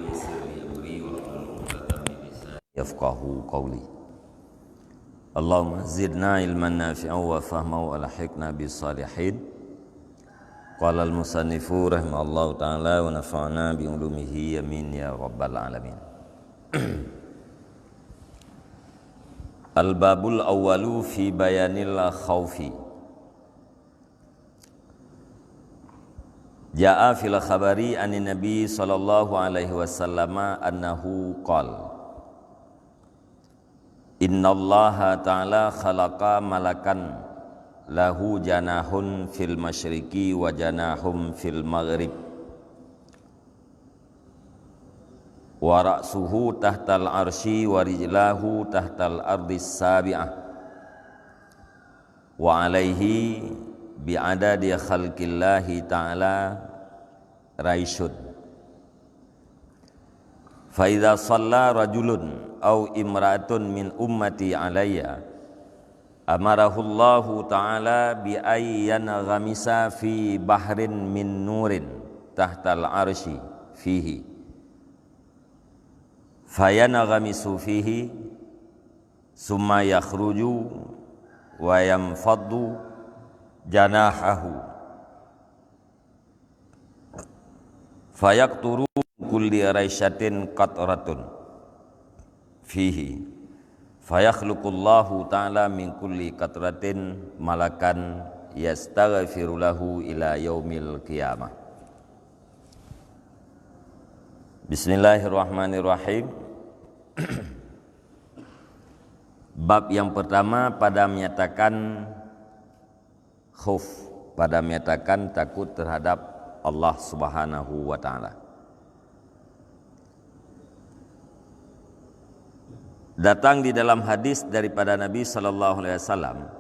ويسر لي أمري واحلل عقدة من لساني يفقهوا قولي. اللهم زدنا علما نافعا وفهما والحقنا بالصالحين. قال المصنف رحمه الله تعالى ونفعنا بعلومه آمين يا رب العالمين. Al-babul awwalu fi bayanil khawfi. Ja'a fil khabari anin nabi sallallahu alaihi wasallam annahu qala innallaha ta'ala khalaqa malakan lahu janahun fil masyriqi wa janahum fil maghrib wa ra'suhu tahtal arsy wa rijlahu tahtal ardis sabi'ah wa alaihi bi'adadi khalqillahi ta'ala raisyud fa idza shalla rajulun aw imra'atun min ummati alayya amarahullahu ta'ala bi ayyan ghamisa fi bahrin min nurin tahtal arsy fihi fayanghamisu fihi summa yakhruju wa yamfaddu janahahu fayakturu kulli raisyatin qatratun fihi fayakhluqullahu ta'ala min kulli qatratin malakan yastaghfiru lahu ila yaumil qiyamah. Bismillahirrahmanirrahim. Bab yang pertama pada menyatakan khauf, pada menyatakan takut terhadap Allah Subhanahu wa taala. Datang di dalam hadis daripada Nabi sallallahu alaihi wasallam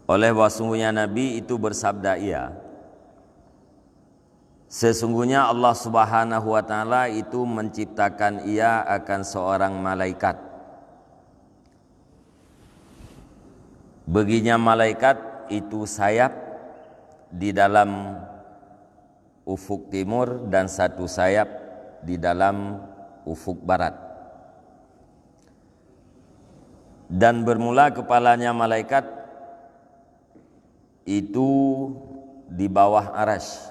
oleh wasungguhnya Nabi itu bersabda sesungguhnya Allah Subhanahu wa taala itu menciptakan ia akan seorang malaikat. Baginya malaikat itu sayap di dalam ufuk timur dan satu sayap di dalam ufuk barat. Dan bermula kepalanya malaikat itu di bawah arasy.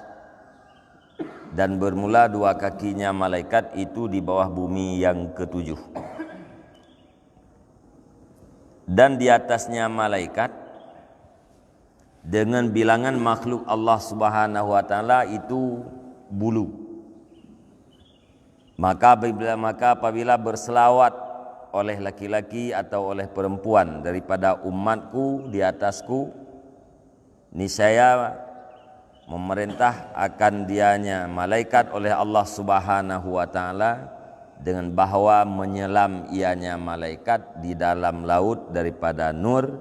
Dan bermula dua kakinya malaikat itu di bawah bumi yang ketujuh. Dan di atasnya malaikat dengan bilangan makhluk Allah Subhanahu wa taala itu bulu. Maka apabila berselawat oleh laki-laki atau oleh perempuan daripada umatku di atasku, niscaya memerintah akan dianya malaikat oleh Allah Subhanahu wa taala dengan bahwa menyelam ianya malaikat di dalam laut daripada nur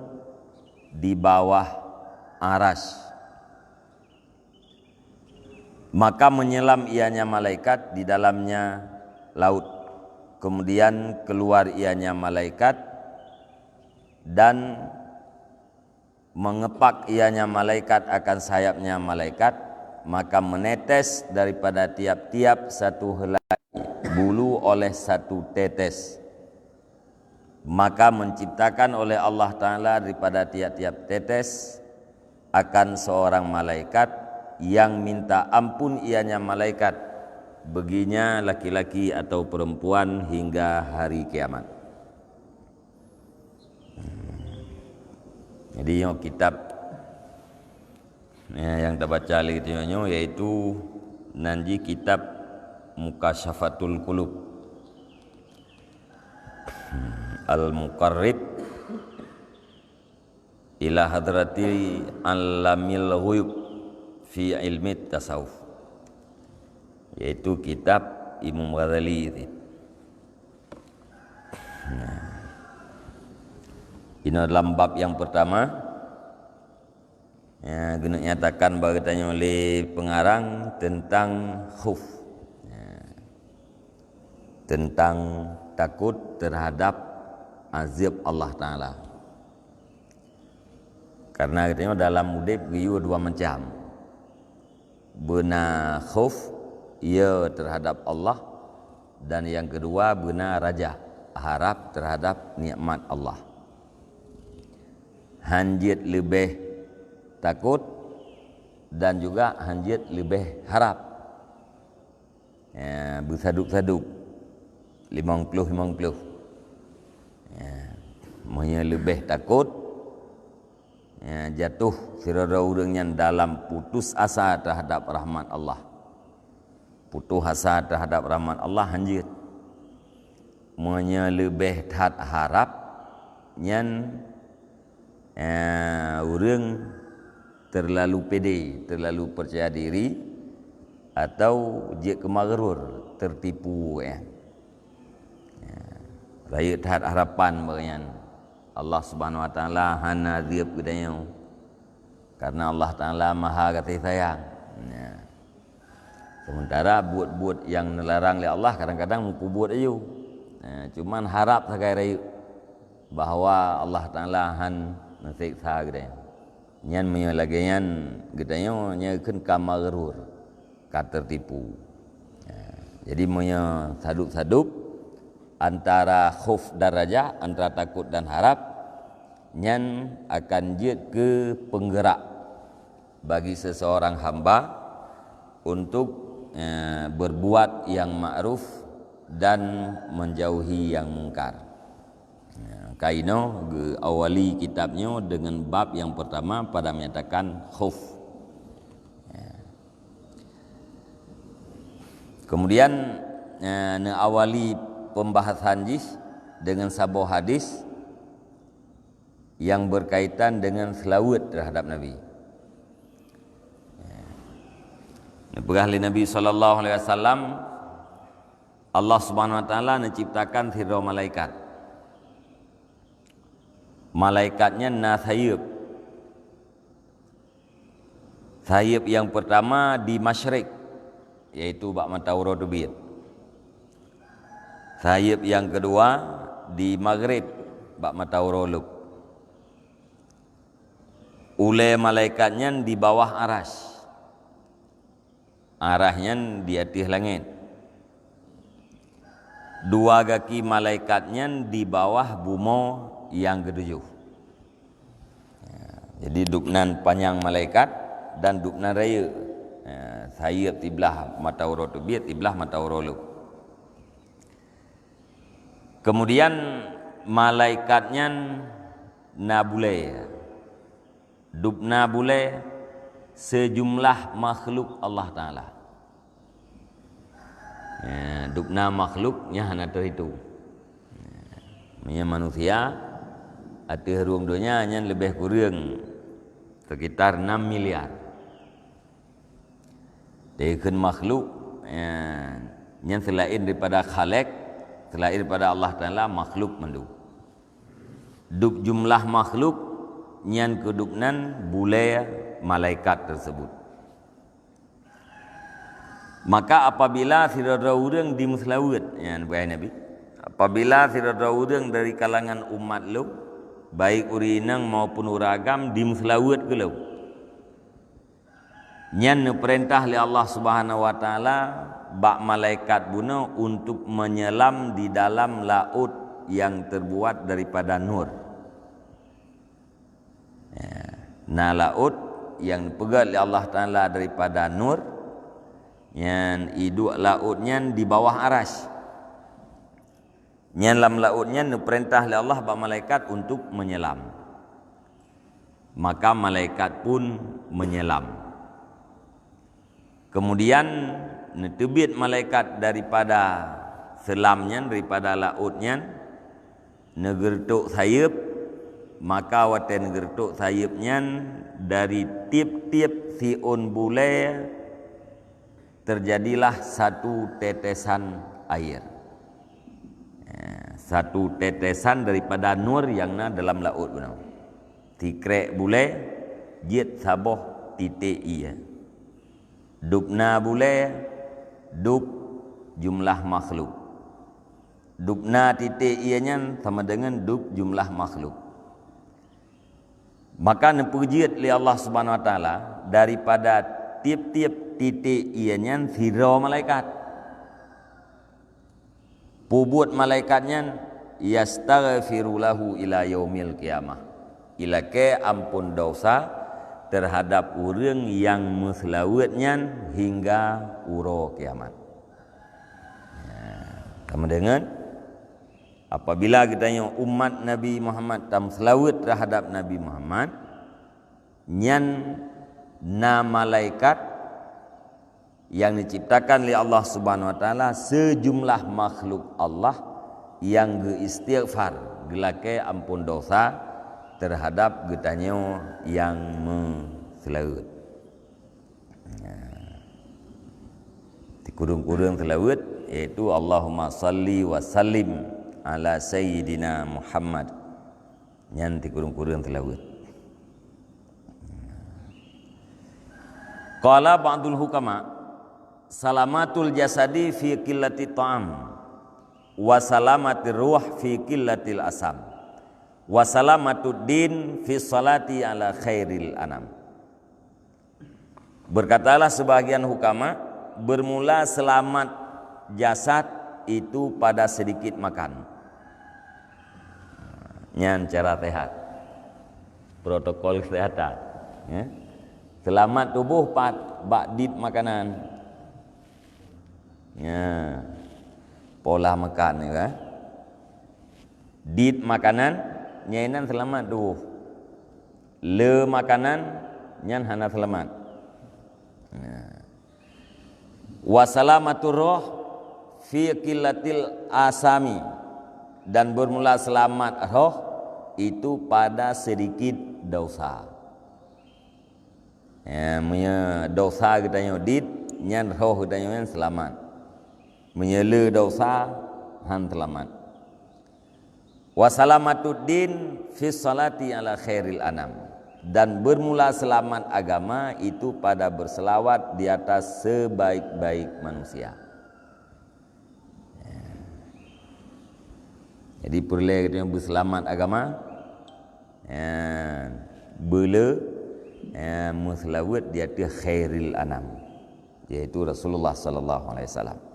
di bawah arasy. Maka menyelam ianya malaikat di dalamnya laut. Kemudian keluar ianya malaikat dan mengepak ianya malaikat akan sayapnya malaikat, maka menetes daripada tiap-tiap satu helai bulu oleh satu tetes. Maka menciptakan oleh Allah Ta'ala daripada tiap-tiap tetes akan seorang malaikat yang minta ampun ianya malaikat, baginya laki-laki atau perempuan hingga hari kiamat. Jadi kitab yang kita baca yaitu nanti kitab Mukasyafatul Qulub Al-Muqarrib ila hadrati alamil ghuyub fi ilmi tasawuf, yaitu kitab Imam Ghazali. Ini dalam bab yang pertama guna nyatakan bahawa ditanya oleh pengarang tentang khauf, tentang takut terhadap azab Allah Ta'ala. Karena katanya dalam mudib giyu dua macam, bena khauf ia terhadap Allah, dan yang kedua benar raja, harap terhadap nikmat Allah. Hanjit lebih takut dan juga hanjit lebih harap. Bersaduk-saduk 50-50. Monya lebih takut jatuh sirara urangnya dalam putus asa terhadap rahmat Allah. Putus asa terhadap rahmat Allah hanjit. Monya lebih tat harap nyan orang terlalu pede, terlalu percaya diri, atau je kemagrur, tertipu raya tahat harapan bagian Allah Subhanahu wa taala hana azab kedanya, karena Allah taala maha kasih sayang. Sementara buat-buat yang dilarang oleh Allah kadang-kadang muku buat ayu. Cuman harap sakai raya bahawa Allah taala han nasiksa kedanya. Nyan menyalagian gedanya nya keun kamagrur, ka tertipu. Jadi monya saduk-saduk antara khauf dan raja, antara takut dan harap, nyan akan jid ke penggerak bagi seseorang hamba untuk berbuat yang ma'ruf dan menjauhi yang mungkar. Kaino awali kitabnya dengan bab yang pertama pada menyatakan khauf. Kemudian awali pembahasan jis dengan sebuah hadis yang berkaitan dengan selawat terhadap Nabi. Berkali Nabi sallallahu alaihi wasallam, Allah Subhanahu wa taala menciptakan sirra malaikat. Malaikatnya nasayib. Sayib yang pertama di masyrik, yaitu bak matahari terbit. Sayib yang kedua di maghrib, bak matahari luk. Ulai malaikatnya di bawah aras, arahnya di atas langit. Dua kaki malaikatnya di bawah bumo yang ketujuh. Jadi duknan panjang malaikat dan duknan raya. Sayap tiblah matahari terbit, tiblah matahari luk. Kemudian malaikatnya nabule, dukna bule sejumlah makhluk Allah Ta'ala. Dukna makhluknya hanya terhitung. Manusia hati harum dunia hanya lebih kurang sekitar 6 miliar. Dengan makhluk yang selain daripada Khalik, selain daripada Allah Ta'ala, makhluk mandu. Duk jumlah makhluk yang keduknan bulai malaikat tersebut. Maka apabila sirara urang di muslawat, Nabi, apabila sirara urang dari kalangan umat lu, baik urinang maupun uragam di muslawat ke lu, nyan perintah oleh Allah Subhanahu wa taala bak malaikat bunuh untuk menyelam di dalam laut yang terbuat daripada nur. Nah, laut yang dipegat oleh Allah Taala daripada nur, yang hidup lautnya di bawah aras. Dalam lautnya diperintah oleh Allah bak malaikat untuk menyelam. Maka malaikat pun menyelam. Kemudian netebit malaikat daripada selamnya, daripada lautnya, negertuk sayap, maka watan negertuk sayapnya dari tiap-tiap siun bule terjadilah satu tetesan air. Satu tetesan daripada nur yang na dalam laut. Tikrek bule jit saboh titik iya. Dukna bule duk jumlah makhluk. Dukna titik ianya sama dengan duk jumlah makhluk. Maka nepujiat oleh Allah Subhanahu wa taala daripada tiap-tiap titik ianya thira malaikat. Pubut malaikatnya yastaghfiru lahu ila yaumil qiyamah. Ilake ampun dosa terhadap orang yang meselawatnya hingga uro kiamat. Kamu dengar? Apabila katanya umat Nabi Muhammad tam selawat terhadap Nabi Muhammad, nyan na malaikat yang diciptakan oleh Allah Subhanahu wa taala sejumlah makhluk Allah yang istighfar gelake ampun dosa terhadap getanya yang selawat. Di kurung-kurung selawat yaitu Allahumma salli wa sallim ala sayyidina Muhammad. Yang di kurung-kurung selawat. Qala ba'dul hukama salamatul jasadi fi qillati ta'am wa salamatir ruh fi qillatil asam wa salamatud din fi salati ala khairil anam. Berkatalah sebagian hukama, bermula selamat jasad itu pada sedikit makan. Nyan cara sehat, protokol kesehatan, ya. Selamat tubuh bakdit makanan, ya. Pola makan, ya. Dit makanan nyainan selamat tubuh, le makanan nyan hana selamat. Wasalamatur roh fi qillatil asami, dan bermula selamat roh itu pada sedikit dosa. Ya, punya dosa kita nyodit, nyan roh kita nyan selamat. Menyela dosa han selamat. Wasalamatud din fi salati ala khairil anam, dan bermula selamat agama itu pada berselawat di atas sebaik-baik manusia. Jadi perlu kita berselamat agama, bela muslawat di atas khairil anam, yaitu Rasulullah sallallahu alaihi wasallam.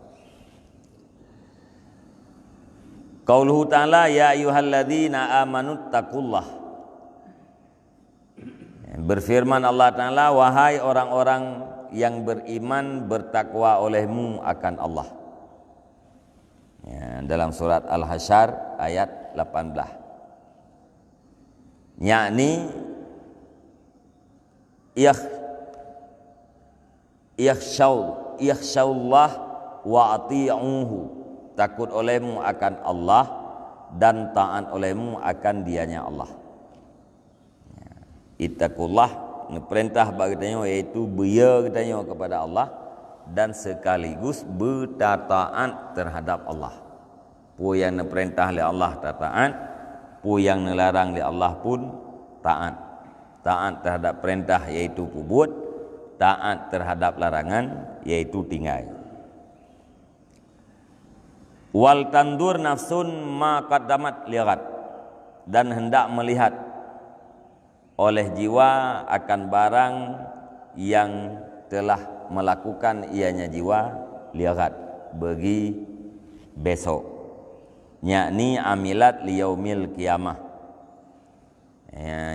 Qauluhu ta'ala ya ayyuhalladzina amanu taqullah. Berfirman Allah Ta'ala, wahai orang-orang yang beriman, bertakwa olehmu akan Allah. Ya, dalam surat Al-Hasyr ayat 18. Yakni yakhshawullah wa ati'uhu. Takut olehmu akan Allah dan taat olehmu akan dianya Allah. Ittaqullah, perintah bagi kita yaitu beya kita kepada Allah dan sekaligus bertaat terhadap Allah. Pu yang perintah oleh Allah taat, pu yang dilarang oleh Allah pun taat. Taat terhadap perintah yaitu buat, taat terhadap larangan yaitu tinggal. Wal tandur nafsun ma qaddamat ligat, dan hendak melihat oleh jiwa akan barang yang telah melakukan ianya jiwa ligat bagi besok, yakni amilat liyaumil qiyamah,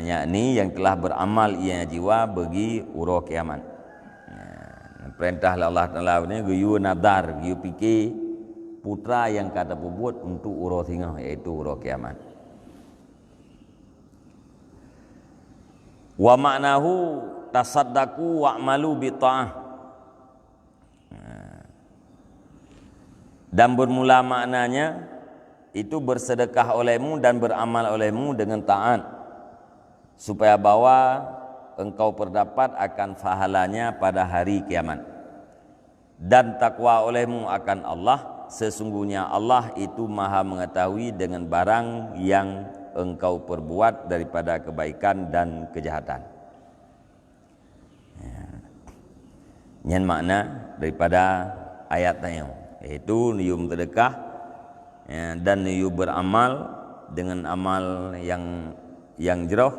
yakni yang telah beramal ianya jiwa bagi uro kiamat. Perintah Allah Taala ni guyu nadar, guyu fikir putra yang kata buat untuk uro tinggal, yaitu uro kiamat. Wa ma'nahu tasaddaqu wa'malu bi ta'ah. Dan bermula maknanya itu bersedekah olehmu dan beramal olehmu dengan taat, supaya bahwa engkau berdapat akan pahalanya pada hari kiamat. Dan takwa olehmu akan Allah, sesungguhnya Allah itu maha mengetahui dengan barang yang engkau perbuat daripada kebaikan dan kejahatan. Yang makna daripada ayat tanya, yaitu niu sedekah dan niu beramal dengan amal yang jeroh,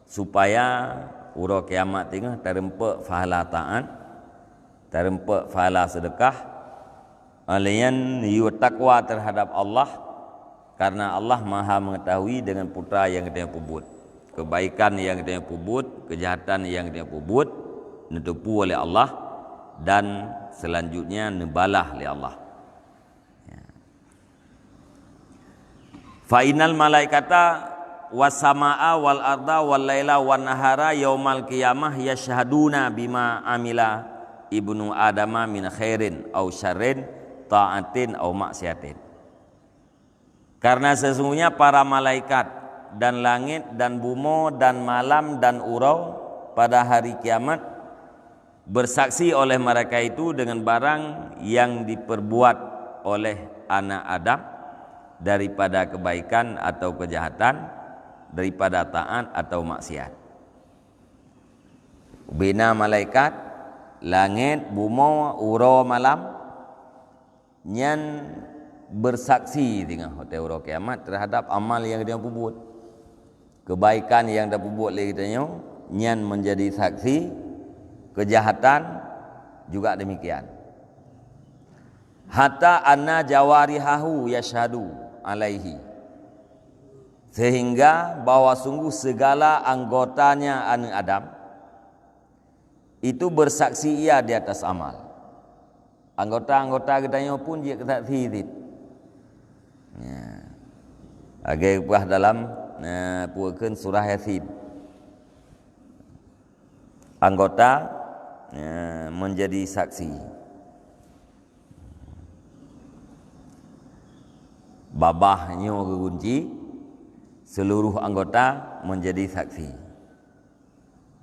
supaya uro kiamat tengah terempak pahala taat terempat pahala sedekah, alian yu takwa terhadap Allah, karena Allah Maha mengetahui dengan putra yang kita pubut, kebaikan yang kita pubut, kejahatan yang kita pubut ditupu oleh Allah, dan selanjutnya nebalah oleh Allah. Fa innal malaikata wasamaa wal arda wal laila wan nahara yaumal qiyamah yashhaduna bima amila ibnu adama min khairin au syarrin ta'atin au maksiatin. Karena sesungguhnya para malaikat dan langit dan bumi dan malam dan urau pada hari kiamat bersaksi oleh mereka itu dengan barang yang diperbuat oleh anak Adam daripada kebaikan atau kejahatan, daripada taat atau maksiat. Bina malaikat, langit, bumi, urau malam nyan bersaksi dengan hotel urau kiamat terhadap amal yang dia buat. Kebaikan yang dia buat lagi katanya nyan menjadi saksi, kejahatan juga demikian. Hatta anna jawarihahu yashhadu alaihi, sehingga bahwa sungguh segala anggotanya anak Adam itu bersaksi ia di atas amal. Anggota-anggota katanya pun dia kesaksi itu. Ya. Agak buah dalam puakeun surah Yasin. Anggota menjadi saksi. Babahnya kekunci, seluruh anggota menjadi saksi.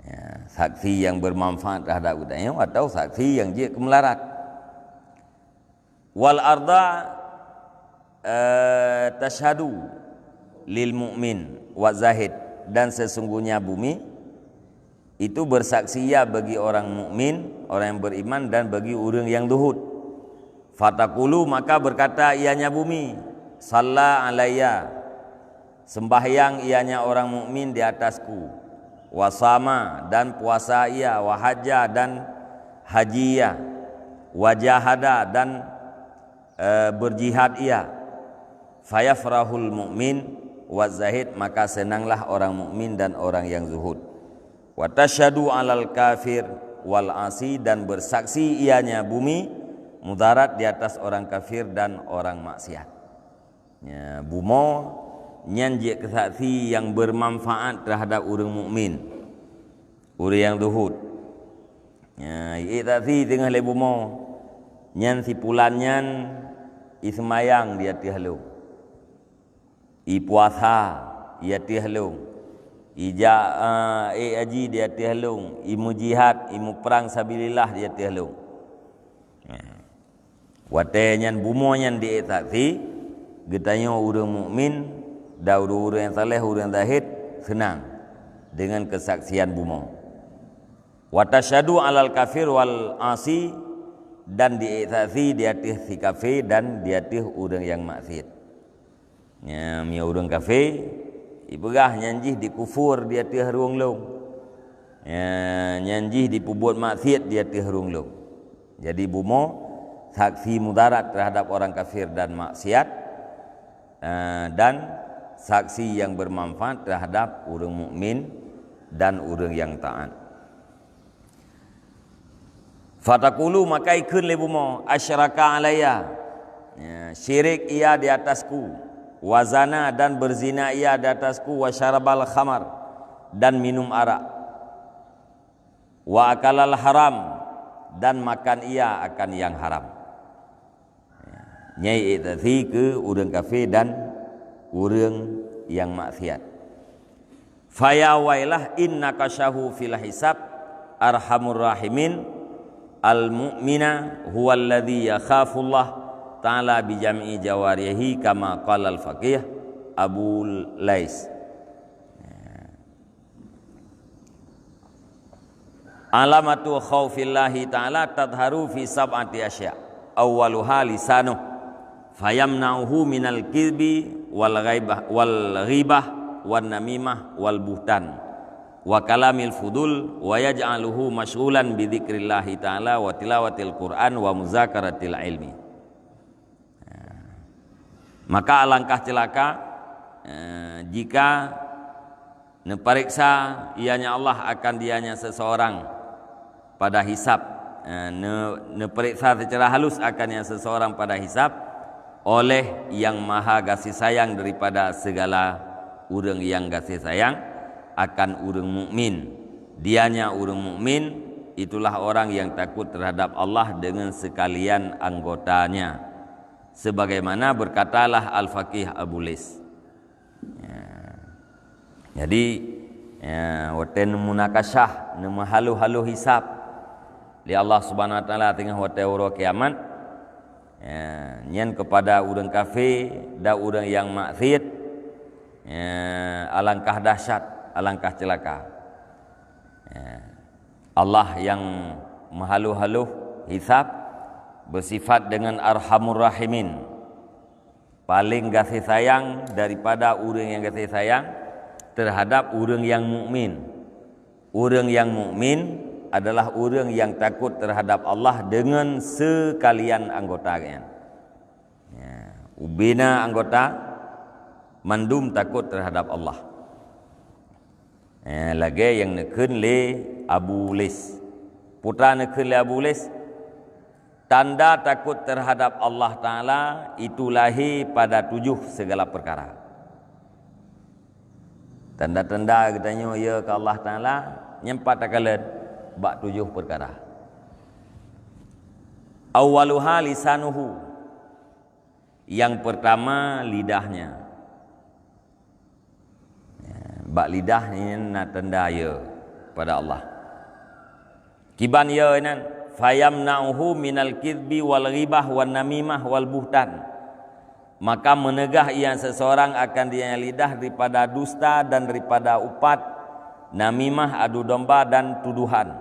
Ya, saksi yang bermanfaat terhadap budaya atau saksi yang dia kemelarat. Wal arda tashhadu lil mu'min wa zahid, dan sesungguhnya bumi itu bersaksi ya bagi orang mukmin, orang yang beriman, dan bagi orang yang zuhud. Fatakulu, maka berkata ianya bumi, salla alayya, sembahyang ianya orang mukmin di atasku, wasama, dan puasa ia, wahajja, dan haji ia, wajahada, dan berjihad ia, fayafrahul mu'min wazahid, maka senanglah orang mukmin dan orang yang zuhud. Watashadu alal kafir wal asi, dan bersaksi ianya bumi mudarat di atas orang kafir dan orang maksiat. Ya, bumo nyanjik kesaksi yang bermanfaat terhadap orang mukmin, orang yang zuhud. Ya, saksi tengah le bumo nyan sipulannya ismayang dia tihalu, i puasa ia tihalu, ija aji dia tihalu, imu jihad, imu perang sabilillah dia tihalu. Wate nyan bumo nyan di saksi getanya orang mukmin dan orang yang saleh, orang yang zahid senang dengan kesaksian bumo. Watashadu alal kafir wal asi, dan diiksaksi di atas si kafir dan di atas orang yang maksiat. Ya, mi orang kafir ibegah nyanjih di kufur di atas ruang long. Ya, nyanjih di pubut maksiat di atas ruang long. Jadi bumo saksi mudarat terhadap orang kafir dan maksiat, dan saksi yang bermanfaat terhadap orang mukmin dan orang yang taat. Fatakulu, maka ikun lebumo, asyraka alayya, ya, syirik ia di atasku, wazana, dan berzina ia di atasku, wasyarabal khamar, dan minum arak, wa akalal haram, dan makan ia akan yang haram. Nyai itasi ke orang kafir dan orang yang maksiat. Faya wailah innaka syahu fil hisab arhamur rahimin al-mu'mina huwa alladhi yakhafullah ta'ala bi jam'i jawarihi kama qala al-faqih Abu Lais. Alamatu khaufillahi ta'ala tadharu fi sab'ati asya. Awwaluha lisanuh fayamna'uhu minal kidbi wal ghibah wan namimah wal buhtan wa kalamil fudul wa yaj'aluhu masyghulan bi dzikrillah ta'ala wa tilawatil Qur'an wa muzakaratil ilmi. Maka alangkah celaka jika nepariksa ianya Allah akan dianya seseorang pada hisab, neperiksa secara halus akannya seseorang pada hisab oleh yang maha kasih sayang daripada segala urang yang kasih sayang akan urang mukmin. Dianya urang mukmin, itulah orang yang takut terhadap Allah dengan sekalian anggotanya. Sebagaimana berkatalah Al-Faqih Abu Lis. Jadi waten munakasyah nama halu-halu hisab li Allah Subhanahu wa taala tengah wate uro kiamat. Nyen kepada urang kafir da urang yang maksiat, alangkah dahsyat, alangkah celaka. Allah yang mahalu-halu hisab bersifat dengan arhamur rahimin, paling kasih sayang daripada urang yang kasih sayang terhadap urang yang mukmin. Urang yang mukmin adalah urang yang takut terhadap Allah dengan sekalian anggotanya. Ubina anggota mandum takut terhadap Allah. Lagi yang nekeun le Abu Lis, putra nekeun le Abu Lis, tanda takut terhadap Allah Ta'ala itu lahir pada 7 segala perkara. Tanda-tanda katanya ya ke Allah Ta'ala nyempat akalan bak 7 perkara. Awwaluha lisanuhu, yang pertama lidahnya. Bak lidah ini na tanda ya pada Allah. Kiban ya nan fayamna'uhu minal kidbi wal ghibah wan namimah wal buhtan, maka menegah ia seseorang akan dia lidah daripada dusta dan daripada upat, namimah adu domba dan tuduhan,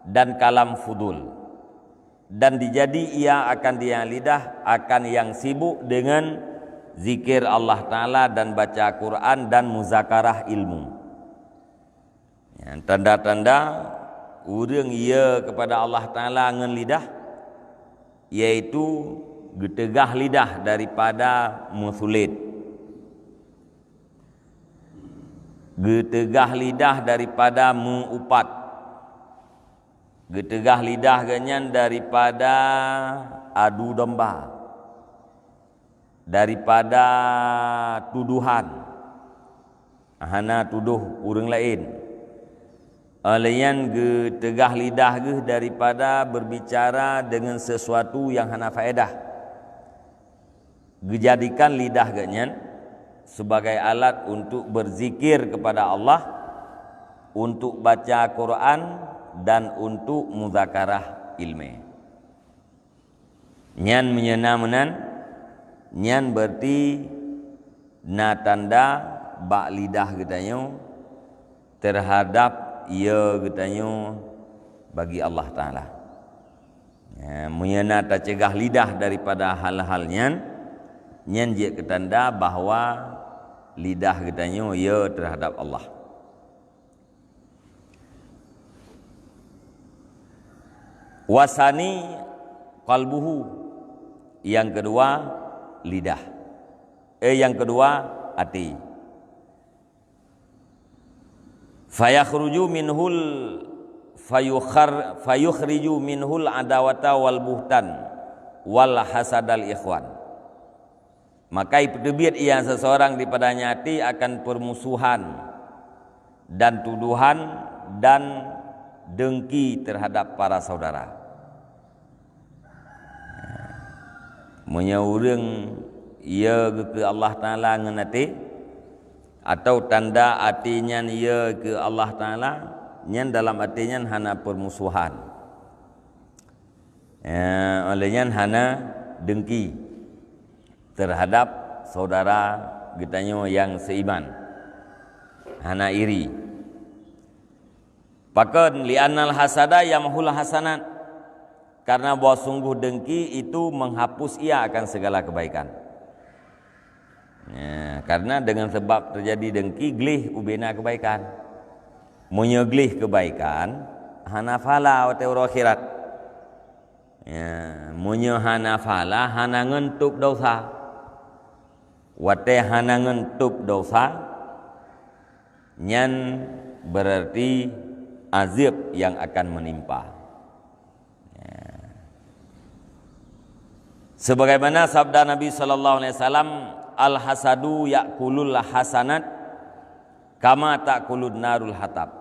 dan kalam fudul. Dan dijadi ia akan dia lidah akan yang sibuk dengan zikir Allah Ta'ala dan baca Quran dan muzakarah ilmu. Tanda-tanda urang ia kepada Allah Ta'ala dengan lidah, iaitu getegah lidah daripada musulit, getegah lidah daripada mengupat, getegah lidah ganyan daripada adu domba, daripada tuduhan, hana tuduh urang lain. Alayan getegah lidah ge daripada berbicara dengan sesuatu yang hana faedah. Dijadikan lidah ganyan sebagai alat untuk berzikir kepada Allah, untuk baca Quran dan untuk muzakarah ilmu. Nyan menyenamenan, nyan berarti na tanda bak lidah getanyo terhadap ia getanyo bagi Allah Ta'ala. Menyena tak cegah lidah daripada hal-hal nyan je ketanda bahawa lidah getanyo ia terhadap Allah. Wasani qalbuhu, yang kedua lidah. Yang kedua hati. Fayakhriju minhul adawata wal buhtan wal hasadal ikhwan. Maka terbit ia seseorang daripadanya hati akan permusuhan dan tuduhan dan dengki terhadap para saudara. Menyaurang ia ke Allah Ta'ala ngenati, atau tanda artinya ia ke Allah Ta'ala nyan dalam artinya hana permusuhan, olehnya hana dengki terhadap saudara getanyo yang seiman, hana iri. Pakan li'annal hasada yamhul hasanat, karena bahwa sungguh dengki itu menghapus ia akan segala kebaikan. Karena dengan sebab terjadi dengki glih ubena kebaikan. menyeglih kebaikan hana fala wate akhirat. Ya, munyo hana fala hana ngentup dosa. Wate hana ngentup dosa nyan berarti azab yang akan menimpa. Ya. Sebagaimana sabda Nabi sallallahu alaihi wasallam, al hasadu yakulul hasanat kama takulun narul hatab.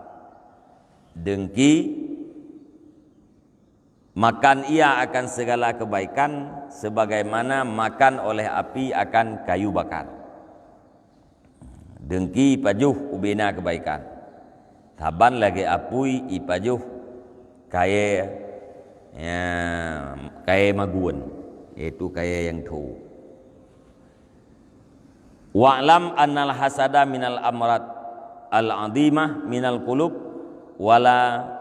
Dengki makan ia akan segala kebaikan sebagaimana makan oleh api akan kayu bakar. Dengki pajuh ubina kebaikan. Taban lagi apui ipajuh kaya ya, kaya maguan, yaitu kaya yang tu. Wa'lam annal hasada minal amrat al-azimah minal qulub wala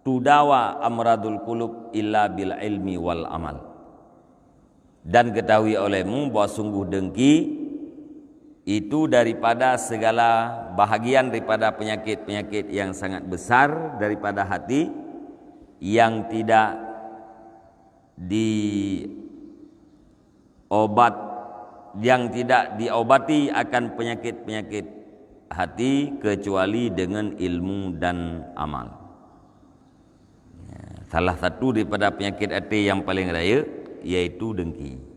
tudawa amradul qulub illa bil ilmi wal amal. Dan ketahui olehmu bahwa sungguh dengki itu daripada segala bahagian daripada penyakit-penyakit yang sangat besar daripada hati yang tidak diobati akan penyakit-penyakit hati kecuali dengan ilmu dan amal. Salah satu daripada penyakit hati yang paling raya yaitu dengki.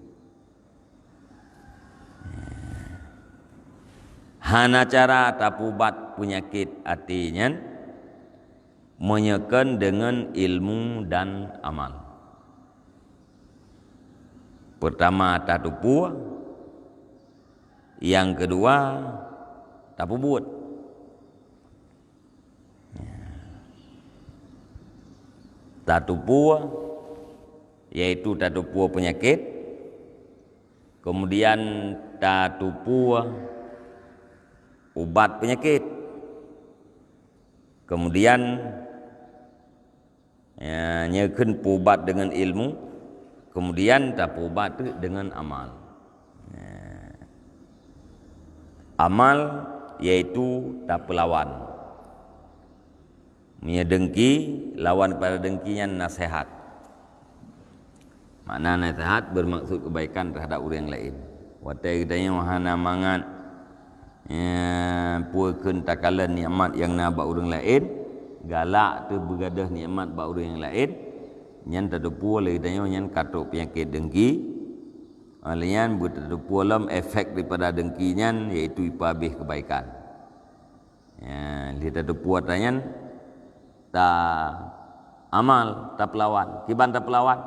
Hana cara tapubat penyakit hatinya menyekan dengan ilmu dan amal. Pertama tatupu, yang kedua tapubut. Tatupu yaitu tatupu penyakit, kemudian tatupu ubat penyakit, kemudian nyekeun pubat dengan ilmu, kemudian tapubat dengan amal. Amal yaitu tapelawan. Menyedengki lawan pada dengkinya nasihat. Makna nasihat bermaksud kebaikan terhadap orang lain. Watai kitanya wahana mangat puakeun takalan nikmat yang na ba orang lain, galak tu begadah nikmat ba orang yang lain, nyan tadepu le kitanya nyan katuk penyakit dengki. Alian bertedupu dalam efek daripada dengki nyan iaitu ipabih kebaikan. Ya, lihat tedupu atanyan ta amal ta pelawan, kiban ta pelawan.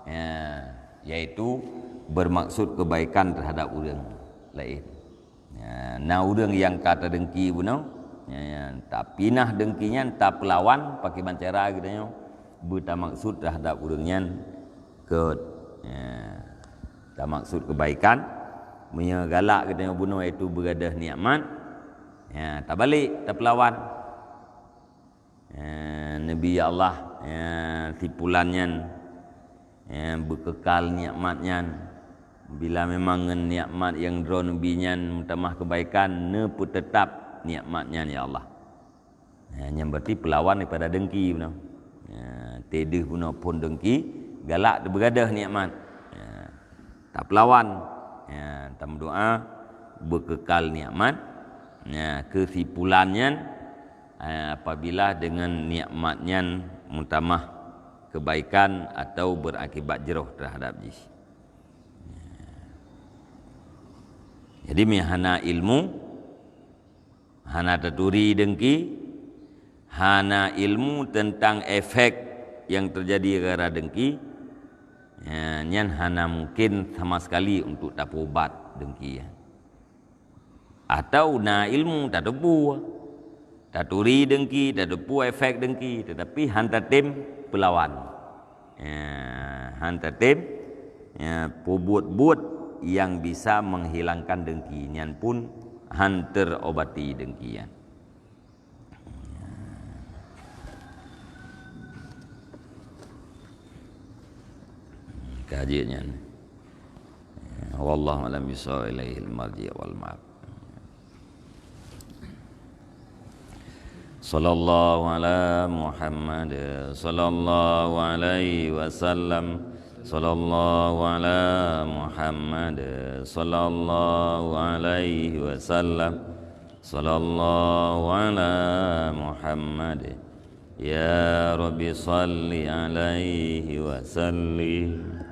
Ya, yaitu bermaksud kebaikan terhadap orang lain. Ya, na orang yang kata dengki bunau, ya, tak pinah dengkinya tak pelawan pakai bancara gitu, berta maksud terhadap orangnya ke, ya, tak maksud kebaikan, punya galak kita bunuh itu beradah nikmat, ya, tak balik tak pelawan. Ya, Nabi Allah ya, tipulannya ya, berkekal nikmatnya. Bila memang nikmat yang drone nabinya mutamah kebaikan ne pun tetap nikmatnya ya Allah. Ya, yang berarti pelawan daripada dengki benar. Ya, tedeh pun dengki, galak beradah nikmat. Ya, tak pelawan. Ya, tam doa berkekal nikmat. Ya, kesimpulannya apabila dengan nikmatnya mutamah kebaikan atau berakibat jeroh terhadap jis. Jadi hana ilmu, hana taturi dengki, hana ilmu tentang efek yang terjadi gara dengki, ya, nyan hana mungkin sama sekali untuk tapubat dengki. Ya. Atau na ilmu tatupu, taturi dengki, tatupu efek dengki, tetapi hanta tim pelawan. Ya, hanta tim ya, pubut-but yang bisa menghilangkan dengki, nyan pun hanter obati dengkian. Kajiannya wallahu a'lam bishawab, ilaihil marji' wal ma'ab. Sallallahu ala Muhammad sallallahu alaihi wasallam. Sallallahu ala Muhammad sallallahu alaihi wasallam. Sallallahu ala Muhammad. Ya Rabbi salli alaihi wa sallim.